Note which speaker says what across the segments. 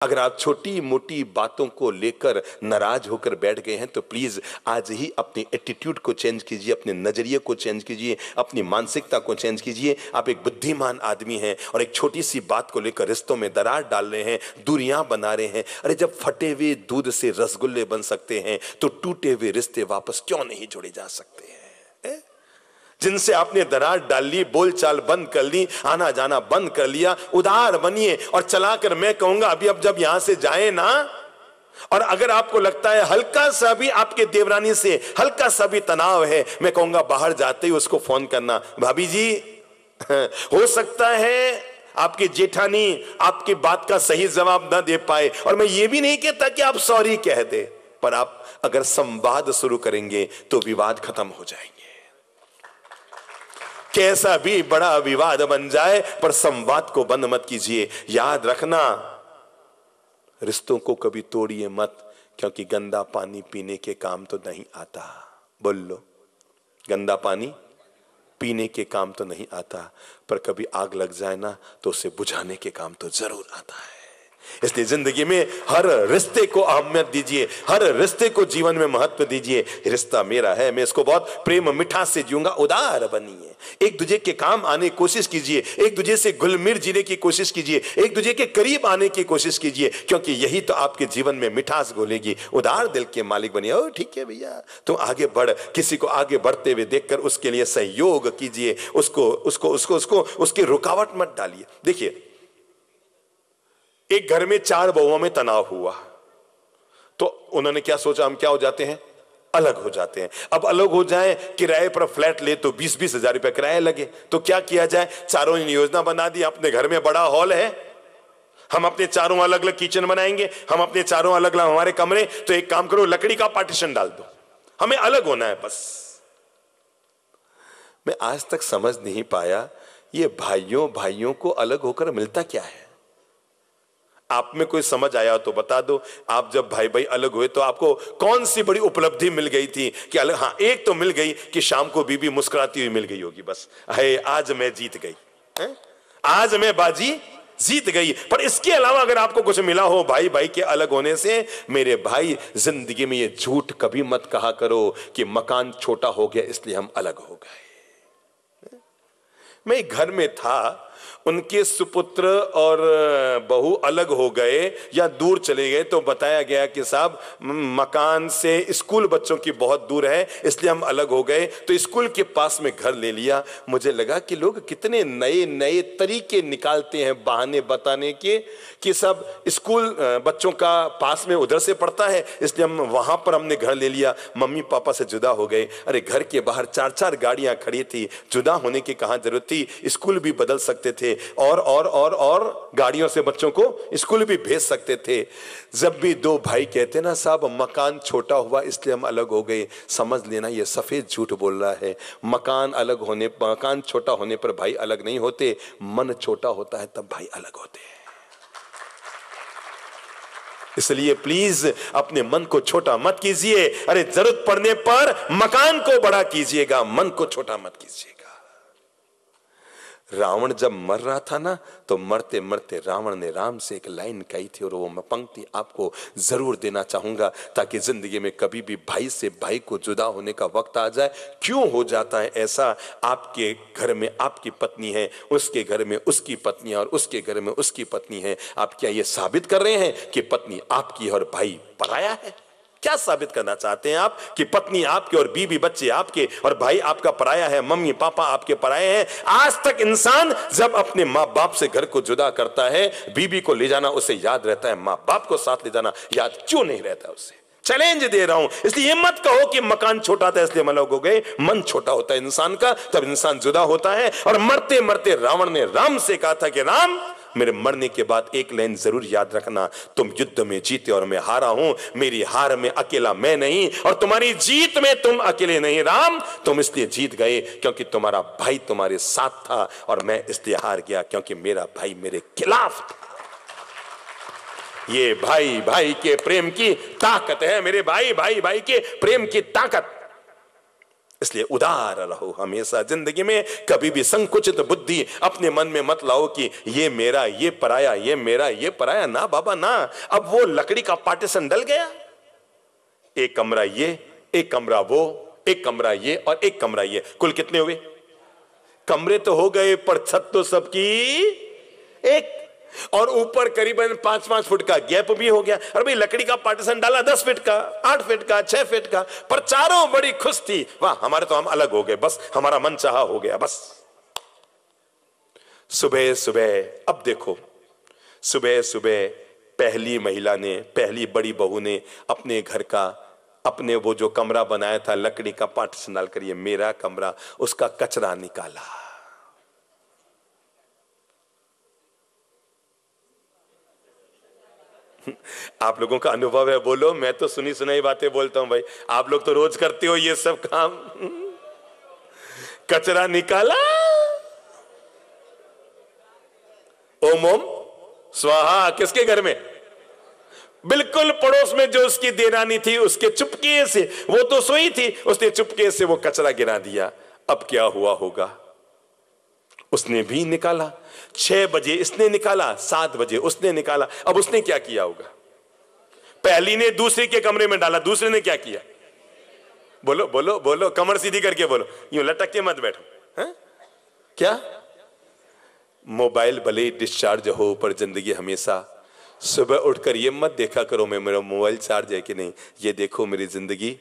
Speaker 1: अगर आप छोटी मोटी बातों को लेकर नाराज होकर बैठ गए हैं तो प्लीज आज ही अपनी एटीट्यूड को चेंज कीजिए, अपने नजरिए को चेंज कीजिए, अपनी मानसिकता को चेंज कीजिए। आप एक बुद्धिमान आदमी हैं और एक छोटी सी बात को लेकर रिश्तों में दरार डाल रहे हैं, दूरियां बना रहे हैं। अरे जब फटे हुए दूध से रसगुल्ले बन सकते हैं तो टूटे हुए रिश्ते वापस क्यों नहीं जुड़े जा सकते हैं? जिनसे आपने दरार डाल ली, बोलचाल बंद कर ली, आना जाना बंद कर लिया, उदार बनिए। और चलाकर मैं कहूंगा अभी अब जब यहां से जाए ना, और अगर आपको लगता है हल्का सा भी आपके देवरानी से हल्का सा भी तनाव है, मैं कहूंगा बाहर जाते ही उसको फोन करना, भाभी जी हो सकता है आपकी जेठानी आपकी बात का सही जवाब ना दे पाए, और मैं ये भी नहीं कहता कि आप सॉरी कह दे, पर आप अगर संवाद शुरू करेंगे तो विवाद खत्म हो जाएंगे। कैसा भी बड़ा विवाद बन जाए पर संवाद को बंद मत कीजिए। याद रखना, रिश्तों को कभी तोड़िए मत, क्योंकि गंदा पानी पीने के काम तो नहीं आता। बोल लो, गंदा पानी पीने के काम तो नहीं आता, पर कभी आग लग जाए ना तो उसे बुझाने के काम तो जरूर आता है। इसलिए जिंदगी में हर रिश्ते को अहमियत दीजिए, हर रिश्ते को जीवन में महत्व दीजिए। रिश्ता मेरा है, मैं इसको बहुत प्रेम मिठास से जीऊंगा। उदार बनिए, एक दूसरे के काम आने की कोशिश कीजिए, एक दूसरे से घुल मिल जीने की कोशिश कीजिए, एक दूसरे के करीब आने की कोशिश कीजिए, क्योंकि यही तो आपके जीवन में मिठास घोलेगी। उदार दिल के मालिक बनिए। ओ ठीक है भैया, तुम आगे बढ़, किसी को आगे बढ़ते हुए देखकर उसके लिए सहयोग कीजिए, उसकी रुकावट मत डालिए। देखिए, एक घर में 4 बहुओं में तनाव हुआ तो उन्होंने क्या सोचा, हम क्या हो जाते हैं, अलग हो जाते हैं। अब अलग हो जाए, किराए पर फ्लैट ले तो 20-20 हजार रुपए किराया लगे, तो क्या किया जाए? चारों ने योजना बना दी, अपने घर में बड़ा हॉल है, हम अपने चारों अलग अलग किचन बनाएंगे, हम अपने चारों अलग अलग हमारे कमरे, तो एक काम करो, लकड़ी का पार्टीशन डाल दो, हमें अलग होना है बस। मैं आज तक समझ नहीं पाया ये भाइयों को अलग होकर मिलता क्या है। आप में कोई समझ आया तो बता दो। आप जब भाई भाई अलग हुए तो आपको कौन सी बड़ी उपलब्धि मिल गई थी कि अलग? हाँ, एक तो मिल गई कि शाम को बीबी मुस्कुराती हुई मिल गई होगी, बस है आज मैं जीत गई है? आज मैं बाजी जीत गई। पर इसके अलावा अगर आपको कुछ मिला हो भाई भाई के अलग होने से, मेरे भाई जिंदगी में ये झूठ कभी मत कहा करो कि मकान छोटा हो गया इसलिए हम अलग हो गए। मैं एक घर में था, उनके सुपुत्र और बहू अलग हो गए या दूर चले गए, तो बताया गया कि साहब मकान से स्कूल बच्चों की बहुत दूर है इसलिए हम अलग हो गए, तो स्कूल के पास में घर ले लिया। मुझे लगा कि लोग कितने नए नए तरीके निकालते हैं बहाने बताने के कि सब स्कूल बच्चों का पास में उधर से पड़ता है इसलिए हम वहां पर हमने घर ले लिया। मम्मी पापा से जुदा हो गए। अरे घर के बाहर 4-4 गाड़ियां खड़ी थी, जुदा होने की कहां जरूरत थी? स्कूल भी बदल सकते थे और गाड़ियों से बच्चों को स्कूल भी भेज सकते थे। जब भी 2 भाई कहते ना साहब मकान छोटा हुआ इसलिए हम अलग हो गए, समझ लेना ये सफेद झूठ बोल रहा है। मकान छोटा होने पर भाई अलग नहीं होते, मन छोटा होता है तब भाई अलग होते हैं। इसलिए प्लीज अपने मन को छोटा मत कीजिए। अरे जरूरत पड़ने पर मकान को बड़ा कीजिएगा, मन को छोटा मत कीजिएगा। रावण जब मर रहा था ना, तो मरते मरते रावण ने राम से एक लाइन कही थी, और वो मैं पंक्ति आपको जरूर देना चाहूंगा ताकि जिंदगी में कभी भी भाई से भाई को जुदा होने का वक्त आ जाए। क्यों हो जाता है ऐसा? आपके घर में आपकी पत्नी है, उसके घर में उसकी पत्नी है, और उसके घर में उसकी पत्नी है। आप क्या ये साबित कर रहे हैं कि पत्नी आपकी है और भाई पराया है? क्या साबित करना चाहते हैं आप कि पत्नी आपके और बीवी बच्चे आपके और भाई आपका पराया है, मम्मी पापा आपके पराये हैं? आज तक इंसान जब अपने माँ बाप से घर को जुदा करता है, बीवी को ले जाना उसे याद रहता है, माँ बाप को साथ ले जाना याद क्यों नहीं रहता उसे? चैलेंज दे रहा हूं। इसलिए ये मत कहो कि मकान छोटा था इसलिए हम अलग हो गए। मन छोटा होता है इंसान का, तब इंसान जुदा होता है। और मरते मरते रावण ने राम से कहा था कि राम, मेरे मरने के बाद एक लाइन जरूर याद रखना, तुम युद्ध में जीते और मैं हारा हूं। मेरी हार में अकेला मैं नहीं और तुम्हारी जीत में तुम अकेले नहीं। राम, तुम इसलिए जीत गए क्योंकि तुम्हारा भाई तुम्हारे साथ था, और मैं इसलिए हार गया क्योंकि मेरा भाई मेरे खिलाफ था। ये भाई भाई के प्रेम की ताकत है, मेरे भाई भाई भाई के प्रेम की ताकत। इसलिए उदार रहो हमेशा जिंदगी में, कभी भी संकुचित बुद्धि अपने मन में मत लाओ कि ये मेरा, ये पराया, ये मेरा, ये पराया। ना बाबा ना। अब वो लकड़ी का पार्टीशन डल गया, एक कमरा ये, एक कमरा वो, एक कमरा ये और एक कमरा ये, कुल कितने हुए? कमरे तो हो गए पर छत तो सबकी एक, और ऊपर करीबन 5-5 फुट का गैप भी हो गया। अरे भाई लकड़ी का पार्टीशन डाला 10 फीट का, 8 फीट का, 6 फीट का, पर चारों बड़ी खुश थी। वाह हमारे तो हम अलग हो गए, बस हमारा मन चाहा हो गया बस। सुबह सुबह, अब देखो सुबह सुबह पहली महिला ने, पहली बड़ी बहू ने अपने घर का, अपने वो जो कमरा बनाया था लकड़ी का पार्टीशन डालकर, ये मेरा कमरा, उसका कचरा निकाला। आप लोगों का अनुभव है, बोलो। मैं तो सुनी सुनाई बातें बोलता हूं भाई, आप लोग तो रोज करते हो ये सब काम। कचरा निकाला, ओम ओम स्वाहा, किसके घर में? बिल्कुल पड़ोस में जो उसकी देरानी थी, उसके चुपके से, वो तो सोई थी, उसने चुपके से वो कचरा गिरा दिया। अब क्या हुआ होगा? उसने भी निकाला, 6 बजे इसने निकाला, 7 बजे उसने निकाला। अब उसने क्या किया होगा? पहली ने दूसरे के कमरे में डाला, दूसरे ने क्या किया? बोलो बोलो बोलो, कमर सीधी करके बोलो, यूं लटक के मत बैठो। है क्या? मोबाइल भले डिस्चार्ज हो पर जिंदगी हमेशा, सुबह उठकर ये मत देखा करो मैं मेरा मोबाइल चार्ज है कि नहीं, ये देखो मेरी जिंदगी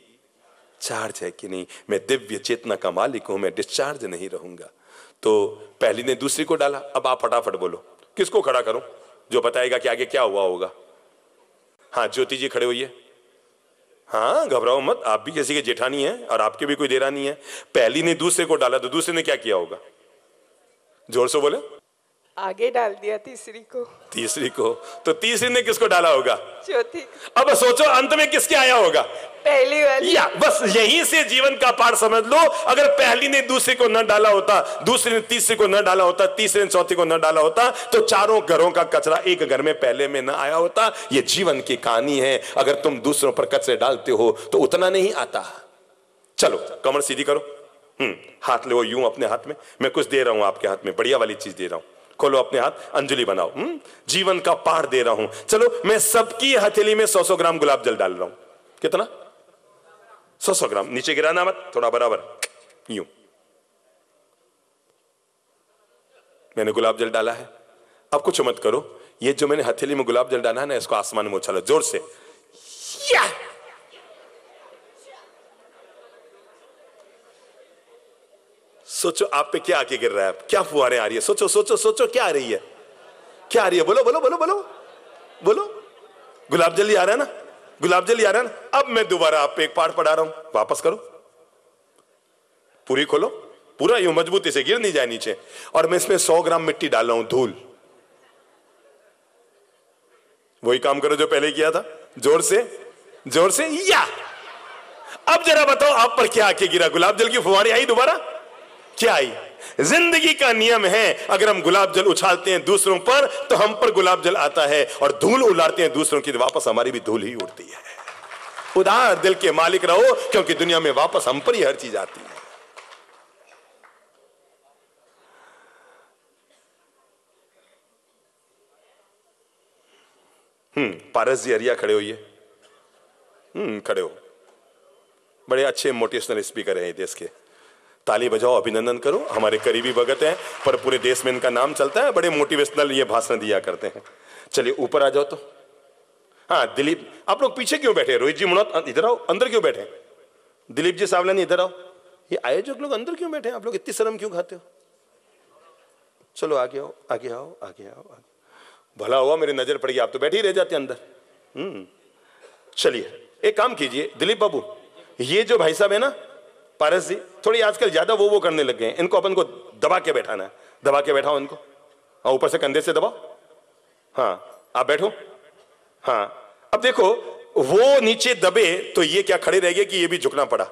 Speaker 1: चार्ज है कि नहीं, मैं दिव्य चेतना का मालिक हूं, मैं डिस्चार्ज नहीं रहूंगा। तो पहली ने दूसरी को डाला। अब आप फटाफट बोलो, किसको खड़ा करूं जो बताएगा कि आगे क्या हुआ होगा? हाँ ज्योति जी खड़े होइए। हाँ घबराओ मत, आप भी किसी के जेठानी हैं और आपके भी कोई देरानी है। पहली ने दूसरे को डाला तो दूसरे ने क्या किया होगा? जोर से बोले।
Speaker 2: आगे डाल दिया तीसरी को।
Speaker 1: तीसरी को, तो तीसरी ने किसको डाला होगा?
Speaker 2: चौथी।
Speaker 1: अब सोचो अंत में किसके आया होगा?
Speaker 2: पहली वाली।
Speaker 1: या बस यहीं से जीवन का पाठ समझ लो। अगर पहली ने दूसरे को न डाला होता, दूसरे ने तीसरे को न डाला होता, तीसरे ने चौथी को न डाला होता, तो चारों घरों का कचरा एक घर में पहले में न आया होता। ये जीवन की कहानी है। अगर तुम दूसरों पर कचरे डालते हो तो उतना नहीं आता। चलो कमर सीधी करो, हाथ लो यूं अपने हाथ में, मैं कुछ दे रहा हूं आपके हाथ में, बढ़िया वाली चीज दे रहा हूं। खोलो अपने हाथ, अंजलि बनाओ, जीवन का पाठ दे रहा हूं। चलो मैं सबकी हथेली में 100-100 ग्राम गुलाब जल डाल रहा हूं। कितना? 100-100 ग्राम। नीचे गिराना मत, थोड़ा बराबर यूं। मैंने गुलाब जल डाला है। अब कुछ मत करो, ये जो मैंने हथेली में गुलाब जल डाला है ना, इसको आसमान में उछालो जोर से। या! सोचो आप पे क्या आके गिर रहा है, क्या फुहारें आ रही है? सोचो सोचो सोचो, क्या आ रही है? क्या आ रही है? बोलो बोलो बोलो बोलो बोलो। गुलाब जल आ रहा है ना, गुलाब जल आ रहा है ना। अब मैं दोबारा आप पे एक पाठ पढ़ा रहा हूं, वापस करो, पूरी खोलो, पूरा यूं मजबूती से, गिर नहीं जाए नीचे। और मैं इसमें 100 ग्राम मिट्टी डाल रहा हूं, धूल। वही काम करो जो पहले किया था, जोर से जोर से। या! अब जरा बताओ आप पर क्या आके गिरा? गुलाब जल की फुहारी आई दोबारा? क्या आई? जिंदगी का नियम है, अगर हम गुलाब जल उछालते हैं दूसरों पर तो हम पर गुलाब जल आता है, और धूल उड़ाते हैं दूसरों की तो वापस हमारी भी धूल ही उड़ती है। उदार दिल के मालिक रहो, क्योंकि दुनिया में वापस हम पर ही हर चीज आती है। पारस जी अरिया खड़े होइए। खड़े हो, बड़े अच्छे मोटिवेशनल स्पीकर हैं देश के। ताली बजाओ, अभिनंदन करो। हमारे करीबी भगत हैं, पर पूरे देश में इनका नाम चलता है, बड़े मोटिवेशनल ये भाषण दिया करते हैं। चलिए ऊपर आ जाओ तो। हाँ दिलीप, आप लोग पीछे क्यों बैठे? रोहित जी मुनोत इधर आओ, अंदर क्यों बैठे? दिलीप जी सावलानी इधर आओ। ये आयोजक लोग अंदर क्यों बैठे? आप लोग इतनी शर्म क्यों खाते हो? चलो आगे आओ, आगे आओ, आगे आओ, आगे। भला हुआ मेरी नजर पड़ गई, आप तो बैठे ही रह जाते अंदर। चलिए एक काम कीजिए दिलीप बाबू, ये जो भाई साहब है ना पारस जी, थोड़ी आजकल ज्यादा वो करने लग गए हैं, इनको अपन को दबा के बैठाना है। दबा के बैठाओ इनको, हाँ ऊपर से कंधे से दबाओ। हाँ आप बैठो। हाँ अब देखो, वो नीचे दबे तो ये क्या खड़े रह गए कि ये भी झुकना पड़ा।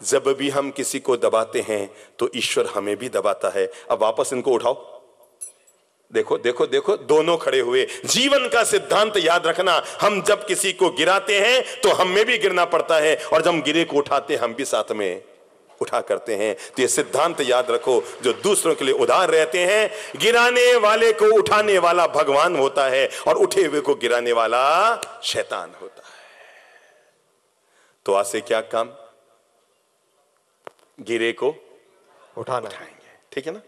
Speaker 1: जब भी हम किसी को दबाते हैं तो ईश्वर हमें भी दबाता है। अब वापस इनको उठाओ, देखो देखो देखो, दोनों खड़े हुए। जीवन का सिद्धांत याद रखना, हम जब किसी को गिराते हैं तो हमें भी गिरना पड़ता है, और जब हम गिरे को उठाते हैं हम भी साथ में उठा करते हैं। तो ये सिद्धांत याद रखो, जो दूसरों के लिए उदार रहते हैं, गिराने वाले को उठाने वाला भगवान होता है और उठे हुए को गिराने वाला शैतान होता है। तो आज से क्या काम? गिरे को उठाएंगे, ठीक है ना?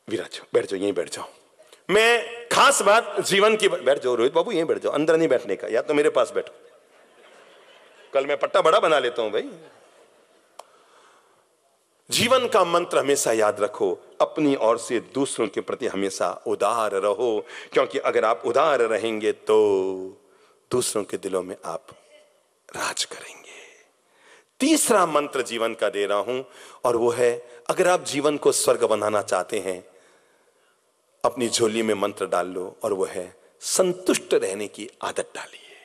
Speaker 1: विराजो, बैठ जाओ, यहीं बैठ जाओ। मैं खास बात जीवन की, बैठ जाओ रोहित बाबू, यहीं बैठ जाओ, अंदर नहीं बैठने का, या तो मेरे पास बैठो, कल मैं पट्टा बड़ा बना लेता हूं भाई। जीवन का मंत्र हमेशा याद रखो, अपनी ओर से दूसरों के प्रति हमेशा उदार रहो, क्योंकि अगर आप उदार रहेंगे तो दूसरों के दिलों में आप राज करेंगे। तीसरा मंत्र जीवन का दे रहा हूं, और वो है, अगर आप जीवन को स्वर्ग बनाना चाहते हैं, अपनी झोली में मंत्र डाल लो, और वो है संतुष्ट रहने की आदत डालिए।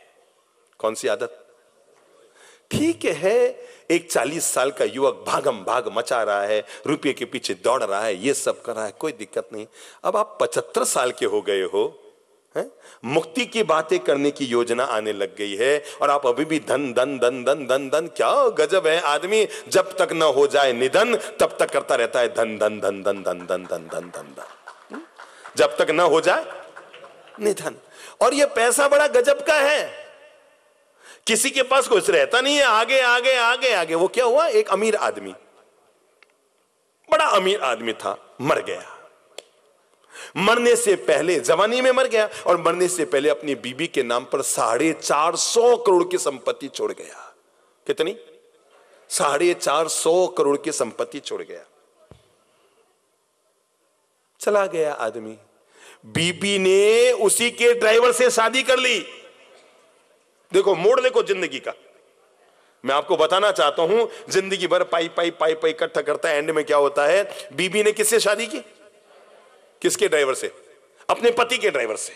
Speaker 1: कौन सी आदत? ठीक है, एक 40 साल का युवक भागम भाग मचा रहा है, रुपये के पीछे दौड़ रहा है, ये सब कर रहा है, कोई दिक्कत नहीं। अब आप 75 साल के हो गए हो, हैं? मुक्ति की बातें करने की योजना आने लग गई है, और आप अभी भी धन धन धन धन धन धन। क्या गजब है, आदमी जब तक न हो जाए निधन तब तक करता रहता है धन धन धन धन धन धन धन धन धन धन, जब तक न हो जाए निधन। और ये पैसा बड़ा गजब का है, किसी के पास कुछ रहता नहीं है, आगे आगे आगे आगे। वो क्या हुआ, एक अमीर आदमी, बड़ा अमीर आदमी था, मर गया। मरने से पहले, जवानी में मर गया, और मरने से पहले अपनी बीबी के नाम पर 450 करोड़ की संपत्ति छोड़ गया। कितनी? 450 करोड़ की संपत्ति छोड़ गया। चला गया आदमी, बीबी ने उसी के ड्राइवर से शादी कर ली। देखो मोड़ देखो जिंदगी का। मैं आपको बताना चाहता हूं, जिंदगी भर पाई पाई पाई पाई इकट्ठा करता है, एंड में क्या होता है, बीबी ने किससे शादी की? किसके ड्राइवर से? अपने पति के ड्राइवर से।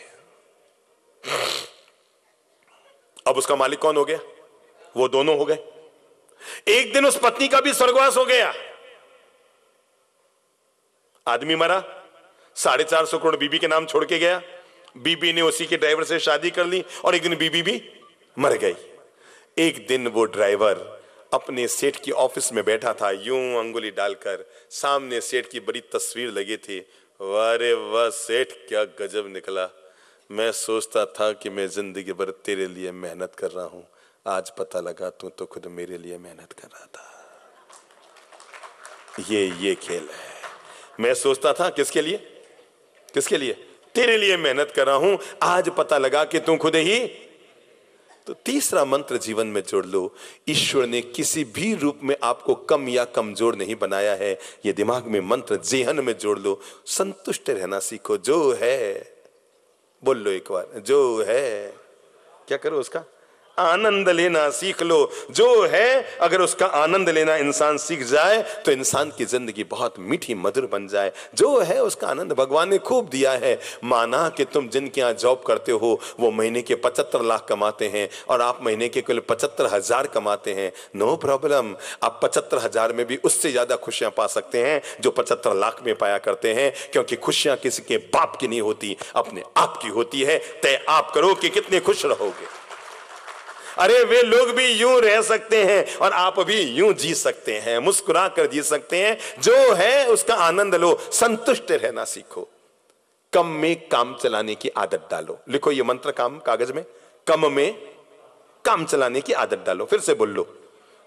Speaker 1: अब उसका मालिक कौन हो गया? वो दोनों हो गए। एक दिन उस पत्नी का भी स्वर्गवास हो गया। आदमी मरा, 450 करोड़ बीबी के नाम छोड़ के गया, बीबी ने उसी के ड्राइवर से शादी कर ली, और एक दिन बीबी भी मर गई। एक दिन वो ड्राइवर अपने सेठ की ऑफिस में बैठा था, यूं अंगुली डालकर, सामने सेठ की बड़ी तस्वीर लगी थी। वारे वाह सेठ, क्या गजब निकला। मैं सोचता था कि मैं जिंदगी भर तेरे लिए मेहनत कर रहा हूं, आज पता लगा तू तो खुद मेरे लिए मेहनत कर रहा था। ये खेल है। मैं सोचता था किसके लिए? किसके लिए? तेरे लिए मेहनत कर रहा हूं, आज पता लगा कि तू खुद ही। तो तीसरा मंत्र जीवन में जोड़ लो, ईश्वर ने किसी भी रूप में आपको कम या कमजोर नहीं बनाया है। ये दिमाग में मंत्र जेहन में जोड़ लो, संतुष्ट रहना सीखो। जो है, बोल लो एक बार, जो है, क्या करो उसका आनंद लेना सीख लो। जो है, अगर उसका आनंद लेना इंसान सीख जाए तो इंसान की जिंदगी बहुत मीठी मधुर बन जाए। जो है उसका आनंद भगवान ने खूब दिया है। माना कि तुम जिनके यहाँ जॉब करते हो वो महीने के 75 लाख कमाते हैं और आप महीने के केवल 75,000 कमाते हैं, नो प्रॉब्लम। आप 75,000 में भी उससे ज्यादा खुशियां पा सकते हैं जो 75 लाख में पाया करते हैं, क्योंकि खुशियां किसी के बाप की नहीं होती, अपने आप की होती है। तय आप करो कि कितने खुश रहोगे। अरे वे लोग भी यूं रह सकते हैं और आप भी यूं जी सकते हैं, मुस्कुरा कर जी सकते हैं। जो है उसका आनंद लो, संतुष्ट रहना सीखो। कम में काम चलाने की आदत डालो। लिखो ये मंत्र काम कागज में, कम में काम चलाने की आदत डालो। फिर से बोल लो,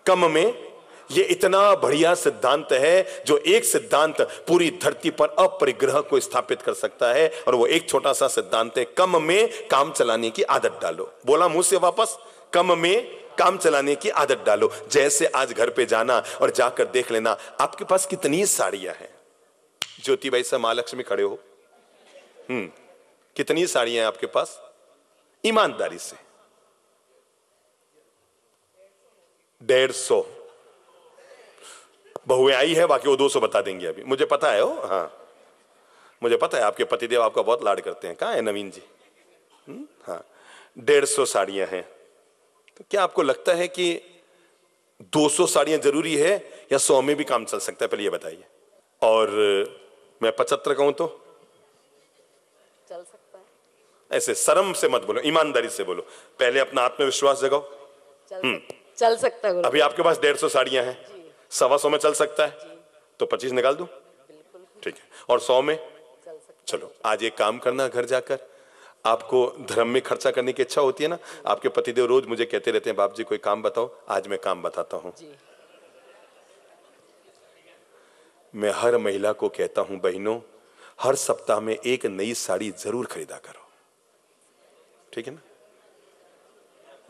Speaker 1: कम में। ये इतना बढ़िया सिद्धांत है जो एक सिद्धांत पूरी धरती पर अपरिग्रह को स्थापित कर सकता है, और वो एक छोटा सा सिद्धांत है, कम में काम चलाने की आदत डालो। बोला मुंह से वापस, कम में काम चलाने की आदत डालो। जैसे आज घर पे जाना और जाकर देख लेना आपके पास कितनी साड़ियां हैं। ज्योति भाई से महालक्ष्मी खड़े हो, कितनी साड़ियां हैं आपके पास? ईमानदारी से 150। बहुएं आई है, बाकी वो 200 बता देंगे अभी, मुझे पता है। वो हाँ, मुझे पता है आपके पतिदेव आपका बहुत लाड करते हैं। कहाँ है नवीन जी? हाँ, 150 साड़ियां हैं। तो क्या आपको लगता है कि 200 साड़ियां जरूरी है या 100 में भी काम चल सकता है? पहले ये बताइए। और मैं 75 कहूं तो
Speaker 2: चल सकता है।
Speaker 1: ऐसे शर्म से मत बोलो, ईमानदारी से बोलो। पहले अपना आत्मविश्वास जगाओ।
Speaker 2: चल सकता है।
Speaker 1: अभी आपके पास 150 साड़ियां हैं, 125 में चल सकता है तो 25 निकाल दूं?
Speaker 2: बिल्कुल
Speaker 1: ठीक है। और 100 में?
Speaker 2: चल सकता
Speaker 1: चलो आज एक काम करना, घर जाकर आपको धर्म में खर्चा करने की इच्छा होती है ना, आपके पतिदेव रोज मुझे कहते रहते हैं बाप जी कोई काम बताओ, आज मैं काम बताता हूं।
Speaker 2: जी।
Speaker 1: मैं हर महिला को कहता हूं बहनों, हर सप्ताह में एक नई साड़ी जरूर खरीदा करो, ठीक है ना?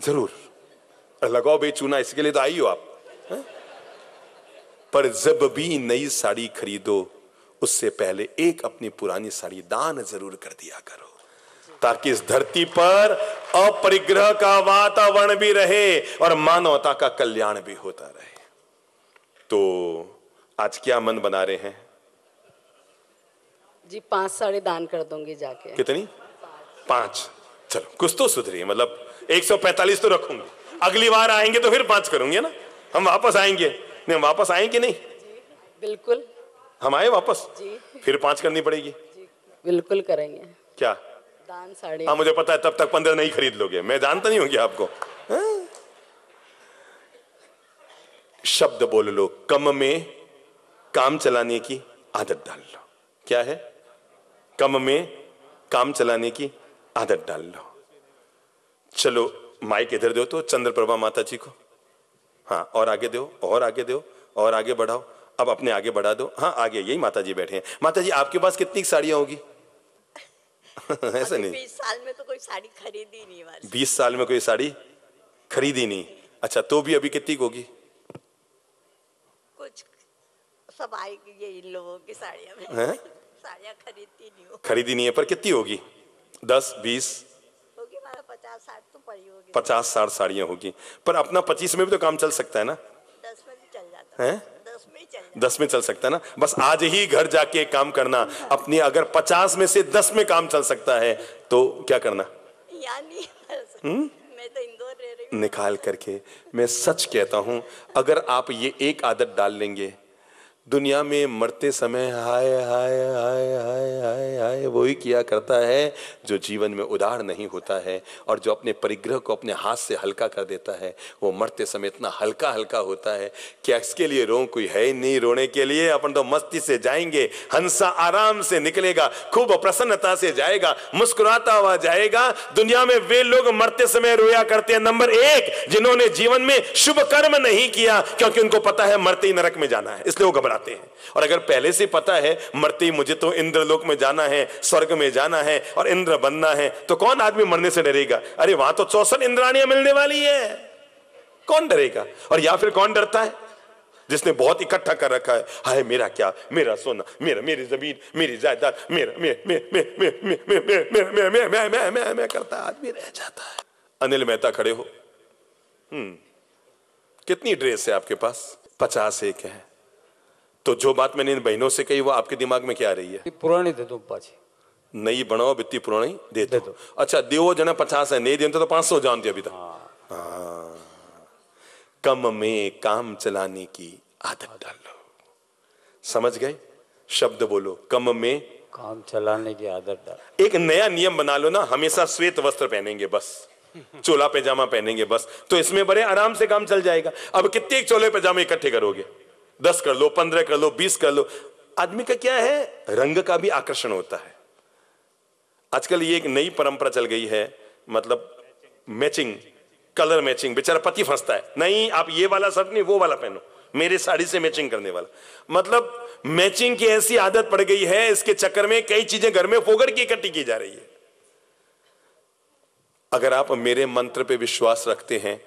Speaker 1: जरूर लगाओ भाई चूना, इसके लिए तो आई हो आप है? पर जब भी नई साड़ी खरीदो उससे पहले एक अपनी पुरानी साड़ी दान जरूर कर दिया करो, ताकि इस धरती पर अपरिग्रह का वातावरण भी रहे और मानवता का कल्याण भी होता रहे। तो आज क्या मन बना रहे हैं?
Speaker 2: जी 5 साड़ी दान कर दूंगी जाके।
Speaker 1: कितनी? 5। चलो कुछ तो सुधरी, मतलब 145 तो रखूंगी, अगली बार आएंगे तो फिर 5 करूंगे ना, हम वापस आएंगे। नहीं हम वापस आएंगे नहीं?
Speaker 2: बिल्कुल
Speaker 1: हम आए वापस
Speaker 2: जी।
Speaker 1: फिर 5 करनी पड़ेगी।
Speaker 2: जी बिल्कुल करेंगे
Speaker 1: क्या?
Speaker 2: दान साड़ी।
Speaker 1: हाँ मुझे पता है तब तक 15 नहीं खरीद लोगे, मैं जानता नहीं होंगे आपको। हाँ? शब्द बोल लो, कम में काम चलाने की आदत डाल लो। क्या है? कम में काम चलाने की आदत डाल लो। चलो माइक इधर दो तो चंद्रप्रभा माता जी को, हाँ और आगे दो और आगे दो और आगे बढ़ाओ, अब अपने आगे बढ़ा दो। हाँ आगे, यही माता जी बैठे हैं। माता जी आपके पास कितनी साड़ियां होगी? ऐसा नहीं,
Speaker 3: 20 साल में तो कोई साड़ी खरीदी नहीं बस।
Speaker 1: 20 साल में कोई साड़ी खरीदी नहीं? अच्छा तो भी अभी कितनी होगी?
Speaker 3: कुछ सब आएगी ये इन लोगों की साड़ियाँ में। साड़ियाँ खरीदती नहीं हो।
Speaker 1: खरीदी नहीं है पर कितनी होगी? 10 20
Speaker 3: होगी, हमारा 50-60 तो पड़ी होगी।
Speaker 1: 50-60 साड़ियां होगी। पर अपना 25 में भी तो काम चल सकता है ना?
Speaker 3: 10 में भी चल जाता
Speaker 1: है?
Speaker 3: 10 में ही चल जाता।
Speaker 1: 10 में चल सकता है ना? बस आज ही घर जाके काम करना अपनी, अगर 50 में से 10 में काम चल सकता है तो क्या करना?
Speaker 3: यानी मैं तो इंदौर रह रही हूँ।
Speaker 1: निकाल करके मैं सच कहता हूं, अगर आप ये एक आदत डाल लेंगे, दुनिया में मरते समय हाय हाय हाय हाय हाय हाय वही किया करता है जो जीवन में उदार नहीं होता है, और जो अपने परिग्रह को अपने हाथ से हल्का कर देता है वो मरते समय इतना हल्का हल्का होता है कि इसके लिए रो कोई है ही नहीं रोने के लिए। अपन तो मस्ती से जाएंगे, हंसा आराम से निकलेगा, खूब प्रसन्नता से जाएगा, मुस्कुराता हुआ जाएगा। दुनिया में वे लोग मरते समय रोया करते हैं, नंबर 1 जिन्होंने जीवन में शुभ कर्म नहीं किया, क्योंकि उनको पता है मरते ही नरक में जाना है, इसलिए वो घबराते हैं। और अगर पहले से पता है मरते ही मुझे तो इंद्रलोक में जाना है, स्वर्ग में जाना है और इंद्र बनना है, तो कौन आदमी मरने से डरेगा? अरे वहां तो 64 इंद्राणियां मिलने वाली है, कौन डरेगा? और या फिर कौन डरता है? जिसने बहुत इकट्ठा कर रखा है, हाय मेरा क्या, मेरा सोना, मेरी जमीन, मेरी जायदाद, मैं करता आदमी रह जाता है। अनिल मेहता खड़े हो, कितनी ड्रेस है आपके पास? 51 है। तो जो बात मैंने इन बहनों से कही वो आपके दिमाग में क्या आ रही है?
Speaker 4: पुरानी दे दो पाछी,
Speaker 1: नई बनाओ बित्ती पुरानी दे दो। अच्छा देवो जना 50 है, नहीं दे तो 500 जानते अभी तक। हाँ। कम में काम चलाने की आदत डालो। समझ गए? शब्द बोलो, कम में
Speaker 4: काम चलाने की आदत डाल।
Speaker 1: एक नया नियम बना लो ना, हमेशा श्वेत वस्त्र पहनेंगे बस, चोला पैजामा पहनेंगे बस, तो इसमें बड़े आराम से काम चल जाएगा। अब कितने चोले पैजामे इकट्ठे करोगे? 10 कर लो, 15 कर लो, 20 कर लो। आदमी का क्या है, रंग का भी आकर्षण होता है। आजकल ये एक नई परंपरा चल गई है, मतलब मैचिंग, कलर मैचिंग। बेचारा पति फंसता है, नहीं आप ये वाला शर्ट नहीं वो वाला पहनो, मेरे साड़ी से मैचिंग करने वाला। मतलब मैचिंग की ऐसी आदत पड़ गई है, इसके चक्कर में कई चीजें घर में फोगड़ की इकट्ठी की जा रही है। अगर आप मेरे मंत्र पे विश्वास रखते हैं,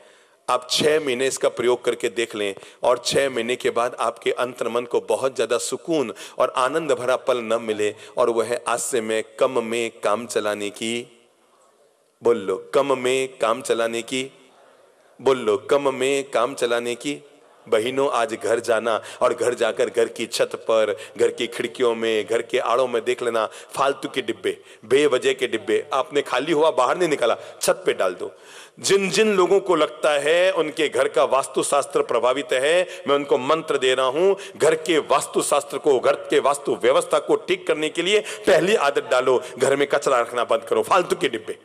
Speaker 1: आप 6 महीने इसका प्रयोग करके देख लें, और 6 महीने के बाद आपके अंतर्मन को बहुत ज्यादा सुकून और आनंद भरा पल न मिले, और वह है आज से मैं कम में काम चलाने की, बोल लो कम में काम चलाने की, बोल लो कम में काम चलाने की। बहनों आज घर जाना और घर जाकर घर की छत पर, घर की खिड़कियों में, घर के आड़ों में देख लेना फालतू के डिब्बे, बेवजह के डिब्बे, आपने खाली हुआ बाहर नहीं निकाला, छत पे डाल दो। जिन जिन लोगों को लगता है उनके घर का वास्तुशास्त्र प्रभावित है, मैं उनको मंत्र दे रहा हूं, घर के वास्तुशास्त्र को, घर के वास्तु व्यवस्था को ठीक करने के लिए पहली आदत डालो, घर में कचरा रखना बंद करो। फालतू के डिब्बे,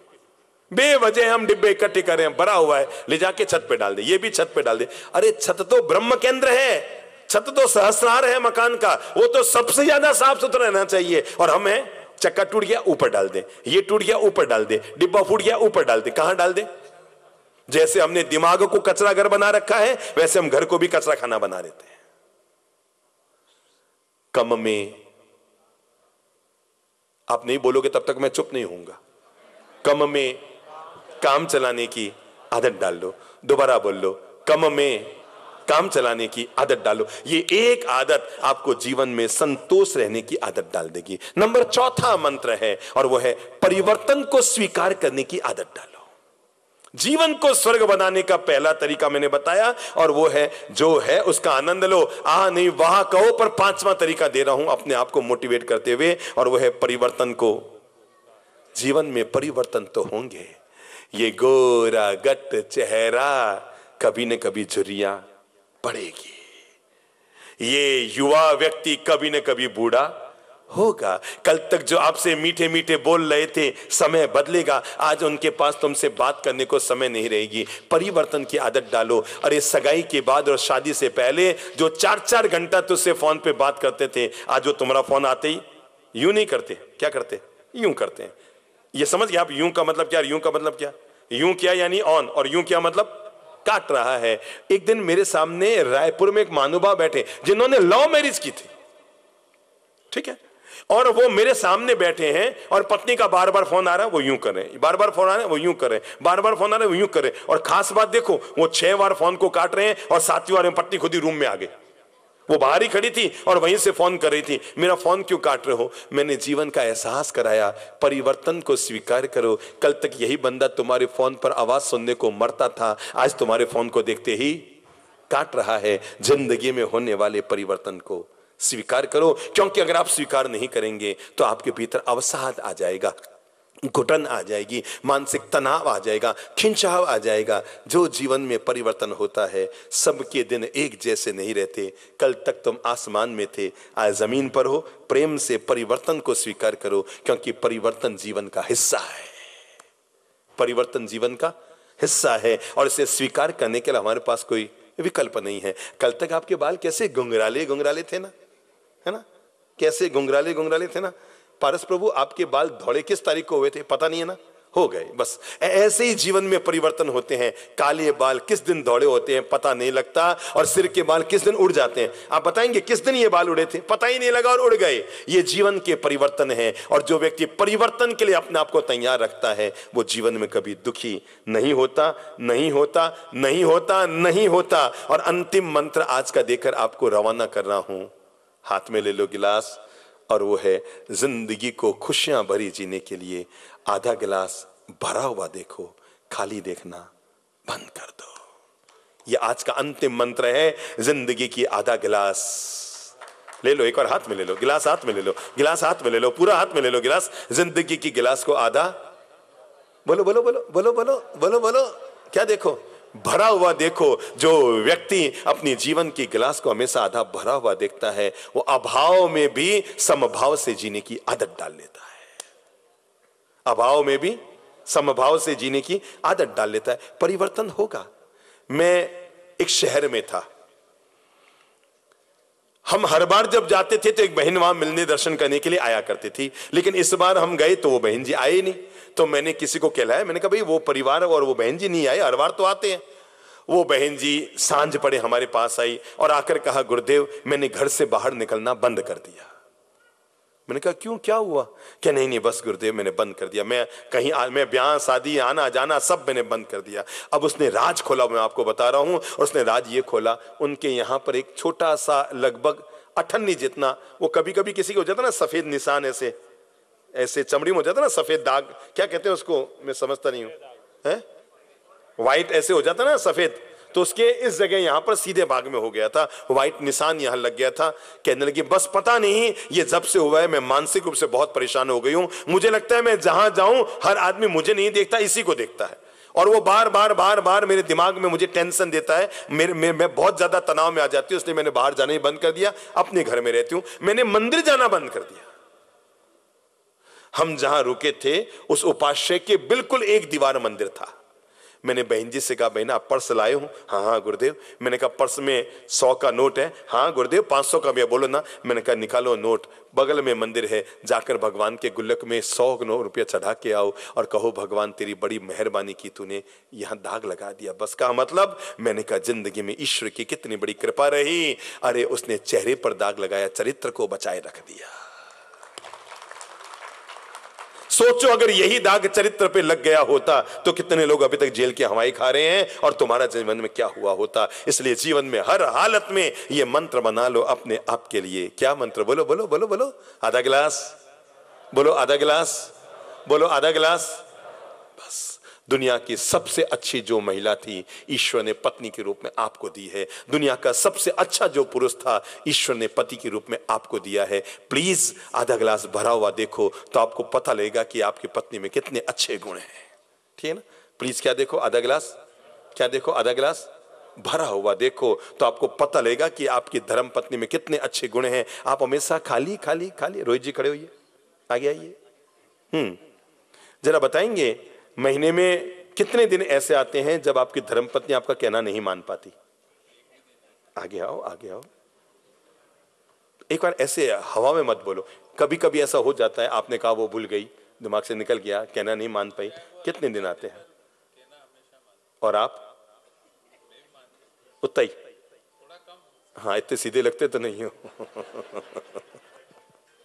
Speaker 1: बेवजह हम डिब्बे इकट्ठे कर रहे हैं, भरा हुआ है, ले जाके छत पे डाल दे, ये भी छत पे डाल दे। अरे छत तो ब्रह्म केंद्र है, छत तो सहस्रार है मकान का, वो तो सबसे ज्यादा साफ सुथरा रहना चाहिए। और हम हैं, चक्का टूट गया ऊपर डाल दे, ये टूट गया ऊपर डाल दे, डिब्बा फूट गया ऊपर डाल दे। कहां डाल दे? जैसे हमने दिमाग को कचरा घर बना रखा है, वैसे हम घर को भी कचरा खाना बना देते हैं। कम में, आप नहीं बोलोगे तब तक मैं चुप नहीं होऊंगा। कम में काम चलाने की आदत डाल लो। दोबारा बोल लो, कम में काम चलाने की आदत डालो। ये एक आदत आपको जीवन में संतोष रहने की आदत डाल देगी। नंबर चौथा मंत्र है, और वो है परिवर्तन को स्वीकार करने की आदत डालो। जीवन को स्वर्ग बनाने का पहला तरीका मैंने बताया, और वो है जो है उसका आनंद लो। नहीं वहां कहो, पर पांचवा तरीका दे रहा हूं अपने आप को मोटिवेट करते हुए, और वो है परिवर्तन को। जीवन में परिवर्तन तो होंगे। ये गोरा गट चेहरा कभी न कभी झुर्रियां पड़ेगी। ये युवा व्यक्ति कभी न कभी बूढ़ा होगा। कल तक जो आपसे मीठे मीठे बोल रहे थे, समय बदलेगा। आज उनके पास तुमसे बात करने को समय नहीं रहेगी। परिवर्तन की आदत डालो। अरे सगाई के बाद और शादी से पहले जो 4-4 घंटा तुझसे फोन पे बात करते थे, आज वो तुम्हारा फोन आते ही यूं नहीं करते। क्या करते? यूं करते हैं। ये समझ गया आप? यूं का मतलब क्या, यूं का मतलब क्या? यूं किया यानी ऑन, और यूं किया मतलब काट रहा है। एक दिन मेरे सामने रायपुर में एक महानुभाव बैठे जिन्होंने लव मैरिज की थी, ठीक है, और वो मेरे सामने बैठे हैं, और पत्नी का बार बार फोन आ रहा है, वो यूं कर रहे हैं, बार बार फोन आ रहा है, वो यूं कर रहे हैं, बार बार फोन आ रहा है, वो यूं कर रहे हैं। और खास बात देखो, वो 6 बार फोन को काट रहे हैं, और 7वीं बार में पत्नी खुद ही रूम में आ गई। वो बाहर ही खड़ी थी और वहीं से फोन कर रही थी, मेरा फोन क्यों काट रहे हो? मैंने जीवन का एहसास कराया, परिवर्तन को स्वीकार करो। कल तक यही बंदा तुम्हारे फोन पर आवाज सुनने को मरता था, आज तुम्हारे फोन को देखते ही काट रहा है। जिंदगी में होने वाले परिवर्तन को स्वीकार करो, क्योंकि अगर आप स्वीकार नहीं करेंगे तो आपके भीतर अवसाद आ जाएगा, घुटन आ जाएगी, मानसिक तनाव आ जाएगा, खिंचाव आ जाएगा। जो जीवन में परिवर्तन होता है, सबके दिन एक जैसे नहीं रहते। कल तक तुम आसमान में थे, आज जमीन पर हो। प्रेम से परिवर्तन को स्वीकार करो, क्योंकि परिवर्तन जीवन का हिस्सा है। परिवर्तन जीवन का हिस्सा है, और इसे स्वीकार करने के लिए हमारे पास कोई विकल्प नहीं है। कल तक आपके बाल कैसे गुंगराले गुंगराले थे ना, है ना? कैसे गुंगराले गुंगराले थे ना? पारस प्रभु, आपके बाल धौड़े किस तारीख को हुए थे पता नहीं है ना? हो गए। बस ऐसे ही जीवन में परिवर्तन होते हैं। काले बाल किस दिन धौड़े होते हैं पता नहीं लगता, और सिर के बाल किस दिन उड़ जाते हैं। आप बताएंगे किस दिन ये बाल उड़े थे? पता ही नहीं लगा और उड़ गए। ये जीवन के परिवर्तन है, और जो व्यक्ति परिवर्तन के लिए अपने आप को तैयार रखता है, वो जीवन में कभी दुखी नहीं होता, नहीं होता, नहीं होता, नहीं होता। और अंतिम मंत्र आज का देकर आपको रवाना कर रहा हूं। हाथ में ले लो गिलास, और वो है जिंदगी को खुशियां भरी जीने के लिए आधा गिलास भरा हुआ देखो, खाली देखना बंद कर दो। ये आज का अंतिम मंत्र है। जिंदगी की आधा गिलास ले लो। एक और हाथ में ले लो गिलास, हाथ में ले लो गिलास, हाथ में ले लो, पूरा हाथ में ले लो गिलास। जिंदगी की गिलास को आधा, बोलो बोलो बोलो बोलो बोलो बोलो बोलो, क्या देखो? भरा हुआ देखो। जो व्यक्ति अपनी जीवन की गिलास को हमेशा आधा भरा हुआ देखता है, वो अभाव में भी समभाव से जीने की आदत डाल लेता है। अभाव में भी समभाव से जीने की आदत डाल लेता है। परिवर्तन होगा। मैं एक शहर में था, हम हर बार जब जाते थे तो एक बहन वहां मिलने दर्शन करने के लिए आया करती थी, लेकिन इस बार हम गए तो वो बहन जी आए नहीं। तो मैंने किसी को कहलाया, मैंने कहा भाई वो परिवार और वो बहन जी नहीं आए, हर बार तो आते हैं। वो बहन जी सांझ पड़े हमारे पास आई और आकर कहा, गुरुदेव मैंने घर से बाहर निकलना बंद कर दिया। मैंने कहा क्यों, क्या हुआ? क्या नहीं नहीं बस गुरुदेव मैंने बंद कर दिया, मैं कहीं मैं ब्याह शादी आना जाना सब मैंने बंद कर दिया। अब उसने राज खोला, मैं आपको बता रहा हूं, और उसने राज ये खोला, उनके यहां पर एक छोटा सा लगभग अठन्नी जितना, वो कभी कभी किसी को हो जाता ना सफेद निशान, ऐसे ऐसे चमड़ी में हो जाता ना सफेद दाग, क्या कहते हैं उसको, मैं समझता नहीं हूं, व्हाइट ऐसे हो जाता ना सफेद, तो उसके इस जगह यहां पर सीधे भाग में हो गया था, व्हाइट निशान यहां लग गया था। कहने लगी बस पता नहीं ये जब से हुआ है मैं मानसिक रूप से बहुत परेशान हो गई हूं, मुझे लगता है मैं जहां जाऊं हर आदमी मुझे नहीं देखता, इसी को देखता है, और वो बार बार बार बार मेरे दिमाग में मुझे टेंशन देता है, मैं बहुत ज्यादा तनाव में आ जाती हूं, इसलिए मैंने बाहर जाना ही बंद कर दिया, अपने घर में रहती हूं। मैंने मंदिर जाना बंद कर दिया। हम जहां रुके थे उस उपाश्रय के बिल्कुल एक दीवार मंदिर था। मैंने बहन जी से कहा, बहना आप पर्स लाए हो? हाँ हाँ गुरुदेव। मैंने कहा पर्स में 100 का नोट है? हाँ गुरुदेव। 500 का भी है? बोलो ना। मैंने कहा निकालो नोट, बगल में मंदिर है, जाकर भगवान के गुल्लक में 100 रुपया चढ़ा के आओ और कहो भगवान तेरी बड़ी मेहरबानी की, तूने यहाँ दाग लगा दिया। बस का मतलब, मैंने कहा जिंदगी में ईश्वर की कितनी बड़ी कृपा रही। अरे उसने चेहरे पर दाग लगाया, चरित्र को बचाए रख दिया। सोचो अगर यही दाग चरित्र पे लग गया होता तो कितने लोग अभी तक जेल की हवाएं खा रहे हैं और तुम्हारा जीवन में क्या हुआ होता। इसलिए जीवन में हर हालत में ये मंत्र बना लो अपने आप के लिए। क्या मंत्र? बोलो बोलो बोलो बोलो। आधा गिलास बोलो, आधा गिलास बोलो, आधा गिलास। बस दुनिया की सबसे अच्छी जो महिला थी ईश्वर ने पत्नी के रूप में आपको दी है। दुनिया का सबसे अच्छा जो पुरुष था ईश्वर ने पति के रूप में आपको दिया है। प्लीज आधा गिलास भरा हुआ देखो तो आपको पता लगेगा कि आपकी पत्नी में कितने अच्छे गुण हैं। ठीक है ना? प्लीज क्या देखो? आधा गिलास। क्या देखो? आधा गिलास भरा हुआ देखो तो आपको पता लगेगा कि आपकी धर्म पत्नी में कितने अच्छे गुण हैं। आप हमेशा खाली खाली खाली। रोहित जी खड़े होइए, आगे आइए। जरा बताएंगे महीने में कितने दिन ऐसे आते हैं जब आपकी धर्मपत्नी आपका कहना नहीं मान पाती? आगे आओ, आगे आओ। एक बार ऐसे हवा में मत बोलो। कभी कभी ऐसा हो जाता है, आपने कहा वो भूल गई, दिमाग से निकल गया, कहना नहीं मान पाई। कितने दिन आते हैं? और आप? उतना ही? हाँ, इतने सीधे लगते तो नहीं हो।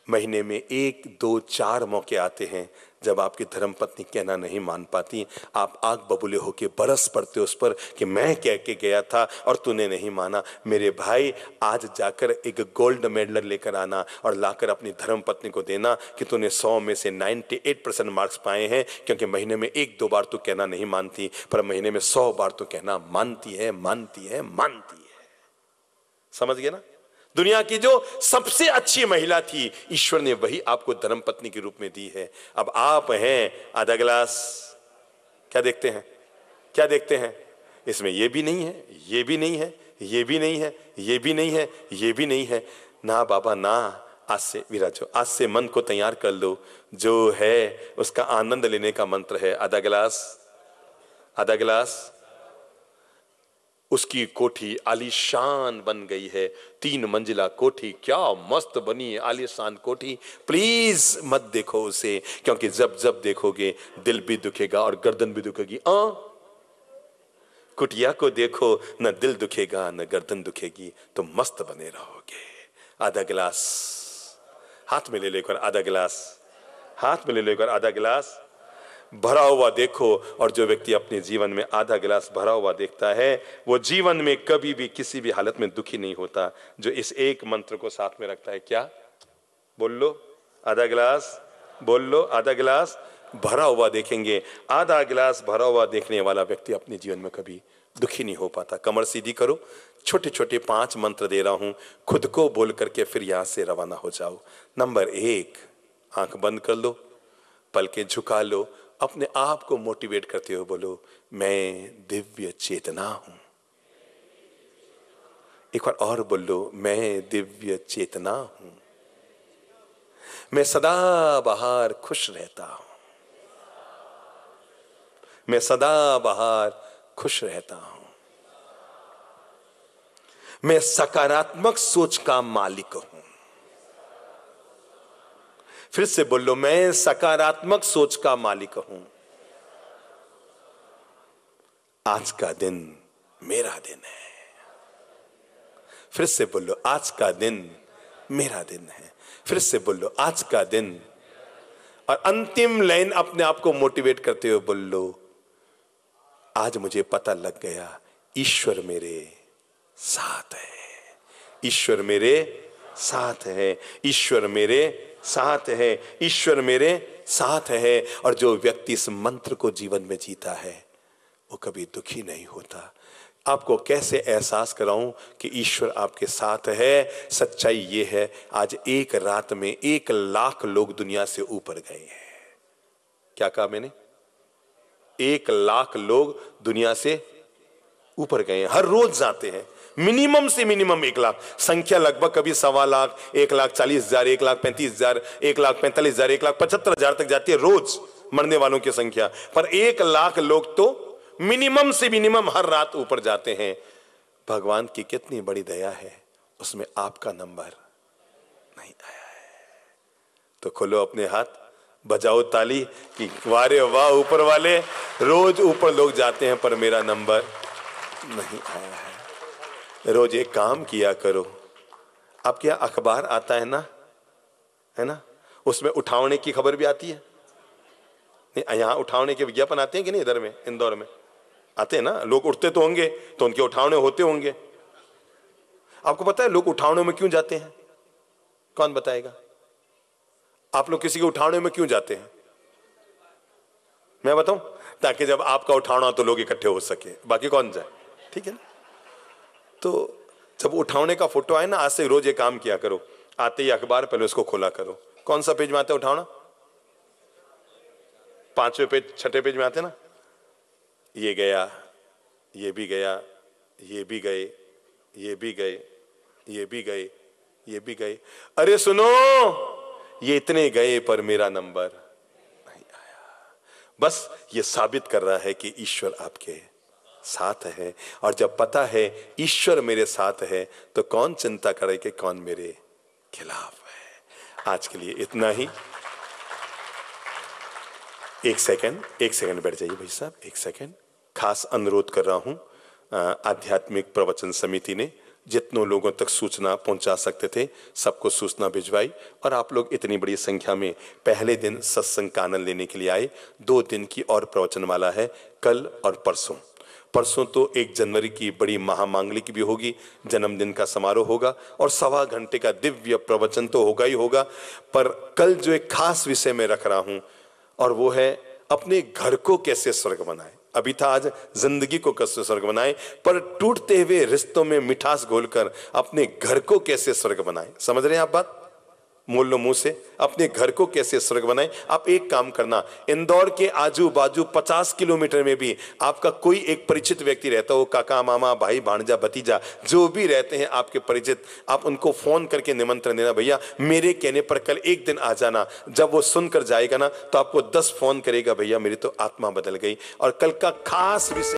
Speaker 1: महीने में 1, 2, 4 मौके आते हैं जब आपकी धर्मपत्नी कहना नहीं मान पाती। आप आग बबूले होके बरस पड़ते उस पर कि मैं कह के गया था और तूने नहीं माना। मेरे भाई, आज जाकर एक गोल्ड मेडल लेकर आना और लाकर अपनी धर्मपत्नी को देना कि तूने 100 में से 98% मार्क्स पाए हैं, क्योंकि महीने में 1-2 बार तो कहना नहीं मानती, पर महीने में 100 बार तो कहना मानती है, मानती है, मानती है। समझ गए ना? दुनिया की जो सबसे अच्छी महिला थी ईश्वर ने वही आपको धर्मपत्नी के रूप में दी है। अब आप हैं आधा गिलास। क्या देखते हैं? क्या देखते हैं? इसमें ये भी नहीं है, ये भी नहीं है, ये भी नहीं है, ये भी नहीं है, ये भी नहीं है। ना बाबा ना। आज से विराजो, आज से मन को तैयार कर लो। जो है उसका आनंद लेने का मंत्र है आधा गिलास। आधा गिलास। उसकी कोठी आलीशान बन गई है, 3 मंजिला कोठी। क्या मस्त बनी है आलीशान कोठी। प्लीज मत देखो उसे, क्योंकि जब जब देखोगे दिल भी दुखेगा और गर्दन भी दुखेगी। कुटिया को देखो, न दिल दुखेगा न गर्दन दुखेगी, तो मस्त बने रहोगे। आधा गिलास हाथ में ले लेकर, आधा गिलास हाथ में ले लेकर, आधा गिलास भरा हुआ देखो। और जो व्यक्ति अपने जीवन में आधा गिलास भरा हुआ देखता है वो जीवन में कभी भी किसी भी हालत में दुखी नहीं होता। जो इस एक मंत्र को साथ में रखता है, क्या? बोल लो, आधा गिलास। बोल लो, आधा गिलास भरा हुआ देखेंगे। आधा गिलास भरा हुआ देखने वाला व्यक्ति अपने जीवन में कभी दुखी नहीं हो पाता। कमर सीधी करो। छोटे छोटे 5 मंत्र दे रहा हूं, खुद को बोल करके फिर यहां से रवाना हो जाओ। नंबर 1, आंख बंद कर लो, पलकें झुका लो, अपने आप को मोटिवेट करते हो बोलो, मैं दिव्य चेतना हूं। एक बार और बोल लो, मैं दिव्य चेतना हूं। मैं सदा बाहर खुश रहता हूं। मैं सदा बाहर खुश रहता हूं। मैं सकारात्मक सोच का मालिक हूं। फिर से बोल लो, मैं सकारात्मक सोच का मालिक हूं। आज का दिन मेरा दिन है। फिर से बोलो, आज का दिन मेरा दिन है। फिर से बोलो, आज का दिन। और अंतिम लाइन अपने आप को मोटिवेट करते हुए बोल लो, आज मुझे पता लग गया ईश्वर मेरे साथ है। ईश्वर मेरे साथ है। ईश्वर मेरे साथ है। ईश्वर मेरे साथ है। और जो व्यक्ति इस मंत्र को जीवन में जीता है वो कभी दुखी नहीं होता। आपको कैसे एहसास कराऊं कि ईश्वर आपके साथ है? सच्चाई ये है, आज एक रात में 1 लाख लोग दुनिया से ऊपर गए हैं। क्या कहा मैंने? 1 लाख लोग दुनिया से ऊपर गए हैं। हर रोज जाते हैं, मिनिमम से मिनिमम 1 लाख। संख्या लगभग कभी 1.25 लाख, 1,40,000, 1,35,000, 1,45,000, 1,75,000 तक जाती है रोज मरने वालों की संख्या। पर 1 लाख लोग तो मिनिमम से मिनिमम हर रात ऊपर जाते हैं। भगवान की कितनी बड़ी दया है, उसमें आपका नंबर नहीं आया है। तो खोलो अपने हाथ, बजाओ ताली कि वारे वाह ऊपर वाले, रोज ऊपर लोग जाते हैं पर मेरा नंबर नहीं आया है। रोज एक काम किया करो, आपके यहाँ अखबार आता है ना, उसमें उठावने की खबर भी आती है। नहीं, यहाँ उठावने के विज्ञापन आते हैं कि नहीं? इधर में, इंदौर में आते हैं ना। लोग उठते तो होंगे तो उनके उठावने होते होंगे। आपको पता है लोग उठावने में क्यों जाते हैं? कौन बताएगा? आप लोग किसी के उठावने में क्यों जाते हैं? मैं बताऊं? ताकि जब आपका उठावना तो लोग इकट्ठे हो सके, बाकी कौन जाए, ठीक है ना। तो जब उठावने का फोटो आए ना, आज से रोज ये काम किया करो, आते ही अखबार पहले उसको खोला करो। कौन सा पेज में आते उठावना? 5वें पेज, 6ठे पेज में आते ना। ये गया, ये भी गया, ये भी गए, ये भी गए, ये भी गए, ये भी गए। अरे सुनो, ये इतने गए पर मेरा नंबर नहीं आया। बस ये साबित कर रहा है कि ईश्वर आपके साथ है। और जब पता है ईश्वर मेरे साथ है तो कौन चिंता करे कि कौन मेरे खिलाफ है। आज के लिए इतना ही। एक सेकंड बैठ जाइए भाई साहब, एक सेकंड। खास अनुरोध कर रहा हूं, आध्यात्मिक प्रवचन समिति ने जितनों लोगों तक सूचना पहुंचा सकते थे सबको सूचना भिजवाई, और आप लोग इतनी बड़ी संख्या में पहले दिन सत्संग का आनंद लेने के लिए आए। 2 दिन की और प्रवचनमाला है, कल और परसों। परसों तो 1 जनवरी की बड़ी महामांगलिक भी होगी, जन्मदिन का समारोह होगा, और 1.25 घंटे का दिव्य प्रवचन तो होगा ही होगा। पर कल जो एक खास विषय में रख रहा हूं, और वो है अपने घर को कैसे स्वर्ग बनाए। अभी था आज जिंदगी को कैसे स्वर्ग बनाए, पर टूटते हुए रिश्तों में मिठास घोलकर अपने घर को कैसे स्वर्ग बनाए। समझ रहे हैं आप बात? मोल लो मुंह से, अपने घर को कैसे स्वर्ग बनाए। आप एक काम करना, इंदौर के आजू बाजू 50 किलोमीटर में भी आपका कोई एक परिचित व्यक्ति रहता हो, काका मामा भाई भांजा भतीजा जो भी रहते हैं आपके परिचित, आप उनको फोन करके निमंत्रण देना, भैया मेरे कहने पर कल एक दिन आ जाना। जब वो सुनकर जाएगा ना तो आपको 10 फोन करेगा, भैया मेरी तो आत्मा बदल गई। और कल का खास विषय